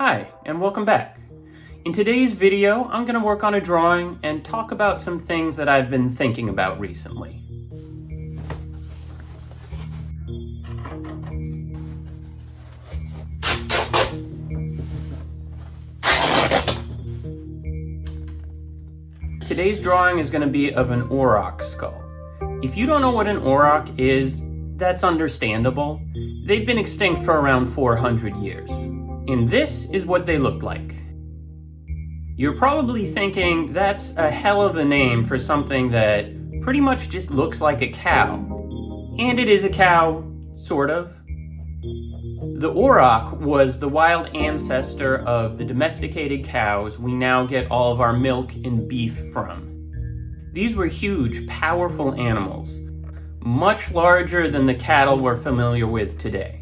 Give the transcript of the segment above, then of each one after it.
Hi, and welcome back. In today's video, I'm going to work on a drawing and talk about some things that I've been thinking about recently. Today's drawing is going to be of an Auroch skull. If you don't know what an Auroch is, that's understandable. They've been extinct for around 400 years. And this is what they looked like. You're probably thinking that's a hell of a name for something that pretty much just looks like a cow. And it is a cow, sort of. The Auroch was the wild ancestor of the domesticated cows we now get all of our milk and beef from. These were huge, powerful animals, much larger than the cattle we're familiar with today.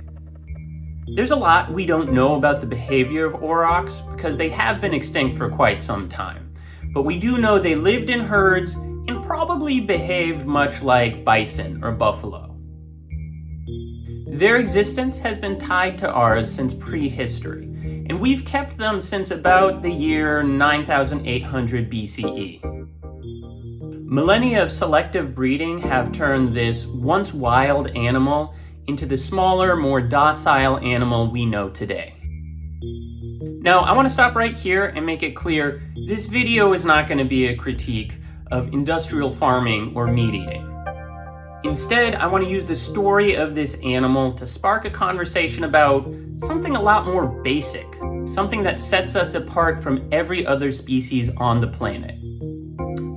There's a lot we don't know about the behavior of aurochs because they have been extinct for quite some time. But we do know they lived in herds and probably behaved much like bison or buffalo. Their existence has been tied to ours since prehistory, and we've kept them since about the year 9800 BCE. Millennia of selective breeding have turned this once wild animal into the smaller, more docile animal we know today. Now, I want to stop right here and make it clear, this video is not going to be a critique of industrial farming or meat eating. Instead, I want to use the story of this animal to spark a conversation about something a lot more basic, something that sets us apart from every other species on the planet.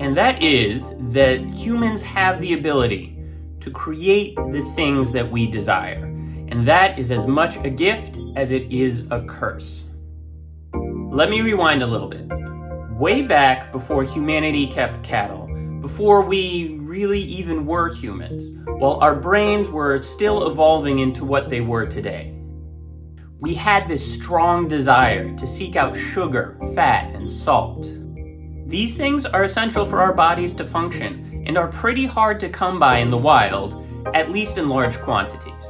And that is that humans have the ability to create the things that we desire. And that is as much a gift as it is a curse. Let me rewind a little bit. Way back before humanity kept cattle, before we really even were humans, while our brains were still evolving into what they were today, we had this strong desire to seek out sugar, fat, and salt. These things are essential for our bodies to function and are pretty hard to come by in the wild, at least in large quantities.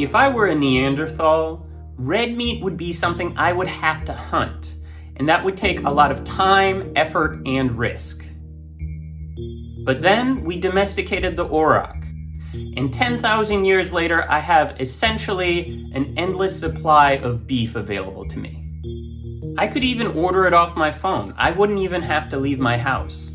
If I were a Neanderthal, red meat would be something I would have to hunt, and that would take a lot of time, effort, and risk. But then we domesticated the Auroch, and 10,000 years later I have essentially an endless supply of beef available to me. I could even order it off my phone. I wouldn't even have to leave my house.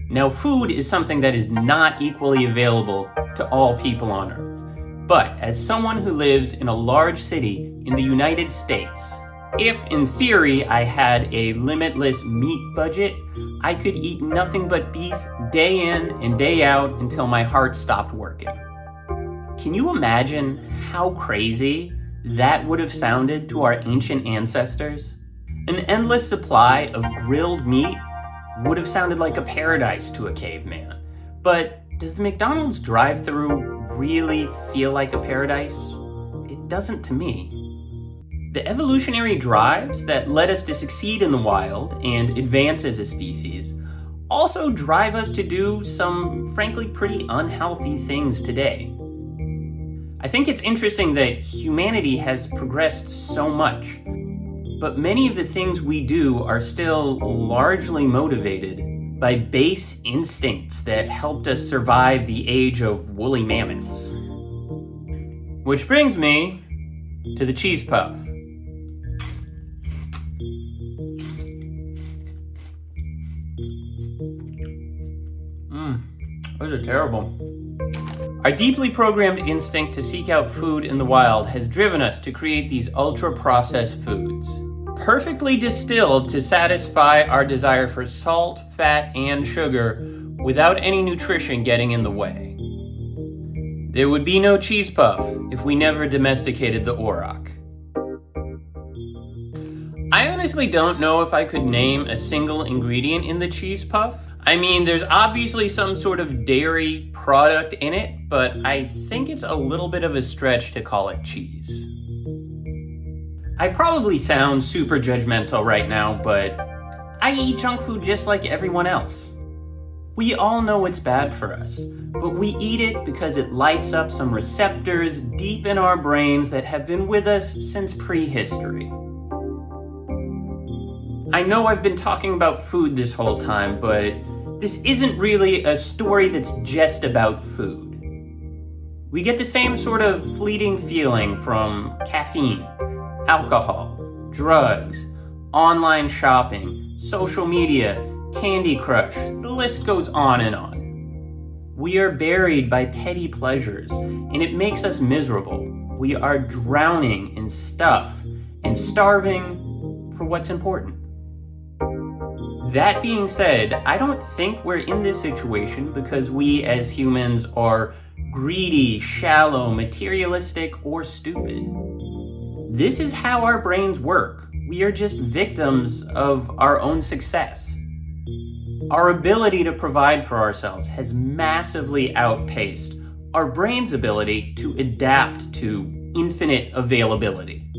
Now, food is something that is not equally available to all people on Earth. But as someone who lives in a large city in the United States, if in theory I had a limitless meat budget, I could eat nothing but beef day in and day out until my heart stopped working. Can you imagine how crazy that would have sounded to our ancient ancestors? An endless supply of grilled meat would have sounded like a paradise to a caveman. But does the McDonald's drive-thru really feel like a paradise? It doesn't to me. The evolutionary drives that led us to succeed in the wild and advance as a species also drive us to do some, frankly, pretty unhealthy things today. I think it's interesting that humanity has progressed so much, but many of the things we do are still largely motivated by base instincts that helped us survive the age of woolly mammoths. Which brings me to the cheese puff. Those are terrible. Our deeply programmed instinct to seek out food in the wild has driven us to create these ultra-processed foods, perfectly distilled to satisfy our desire for salt, fat, and sugar without any nutrition getting in the way. There would be no cheese puff if we never domesticated the Auroch. I honestly don't know if I could name a single ingredient in the cheese puff. I mean, there's obviously some sort of dairy product in it, but I think it's a little bit of a stretch to call it cheese. I probably sound super judgmental right now, but I eat junk food just like everyone else. We all know it's bad for us, but we eat it because it lights up some receptors deep in our brains that have been with us since prehistory. I know I've been talking about food this whole time, but this isn't really a story that's just about food. We get the same sort of fleeting feeling from caffeine, alcohol, drugs, online shopping, social media, Candy Crush, the list goes on and on. We are buried by petty pleasures, and it makes us miserable. We are drowning in stuff and starving for what's important. That being said, I don't think we're in this situation because we as humans are greedy, shallow, materialistic, or stupid. This is how our brains work. We are just victims of our own success. Our ability to provide for ourselves has massively outpaced our brain's ability to adapt to infinite availability.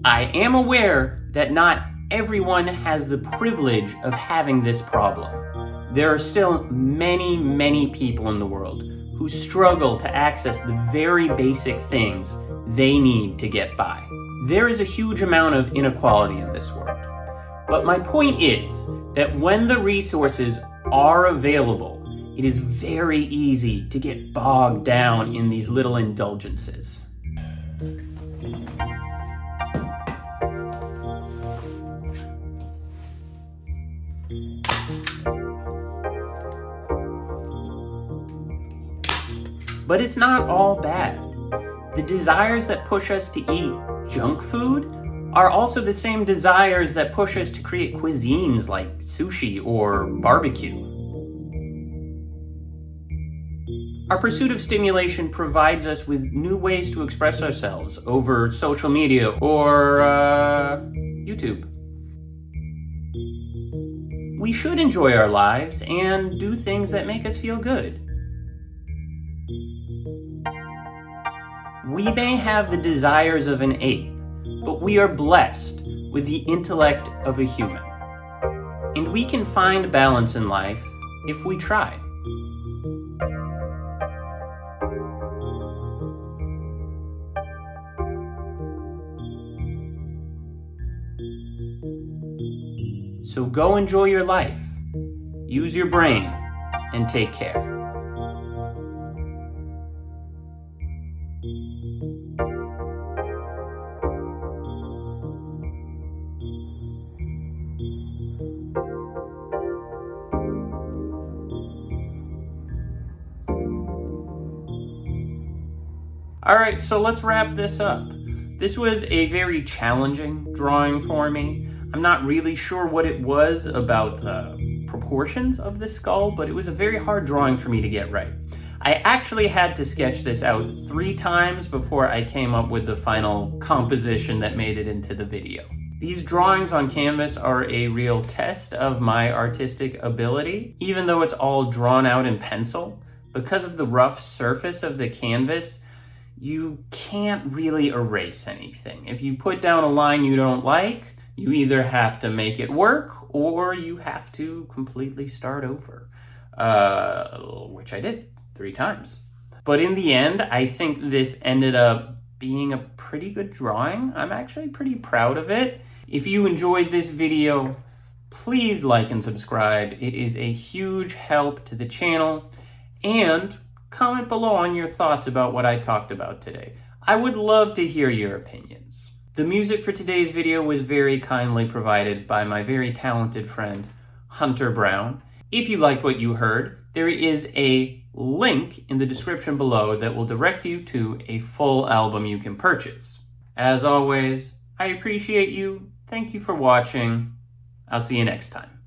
I am aware that not everyone has the privilege of having this problem. There are still many, many people in the world who struggle to access the very basic things they need to get by. There is a huge amount of inequality in this world. But my point is that when the resources are available, it is very easy to get bogged down in these little indulgences. But it's not all bad. The desires that push us to eat junk food are also the same desires that push us to create cuisines like sushi or barbecue. Our pursuit of stimulation provides us with new ways to express ourselves over social media or YouTube. We should enjoy our lives and do things that make us feel good. We may have the desires of an ape, but we are blessed with the intellect of a human. And we can find balance in life if we try. So go enjoy your life, use your brain, and take care. Alright, so let's wrap this up. This was a very challenging drawing for me. I'm not really sure what it was about the proportions of the skull, but it was a very hard drawing for me to get right. I actually had to sketch this out 3 times before I came up with the final composition that made it into the video. These drawings on canvas are a real test of my artistic ability, even though it's all drawn out in pencil. Because of the rough surface of the canvas, you can't really erase anything. If you put down a line you don't like, you either have to make it work or you have to completely start over, which I did 3 times. But in the end, I think this ended up being a pretty good drawing. I'm actually pretty proud of it. If you enjoyed this video, please like and subscribe. It is a huge help to the channel. And comment below on your thoughts about what I talked about today. I would love to hear your opinions. The music for today's video was very kindly provided by my very talented friend, Hunter Brown. If you like what you heard, there is a link in the description below that will direct you to a full album you can purchase. As always, I appreciate you. Thank you for watching. I'll see you next time.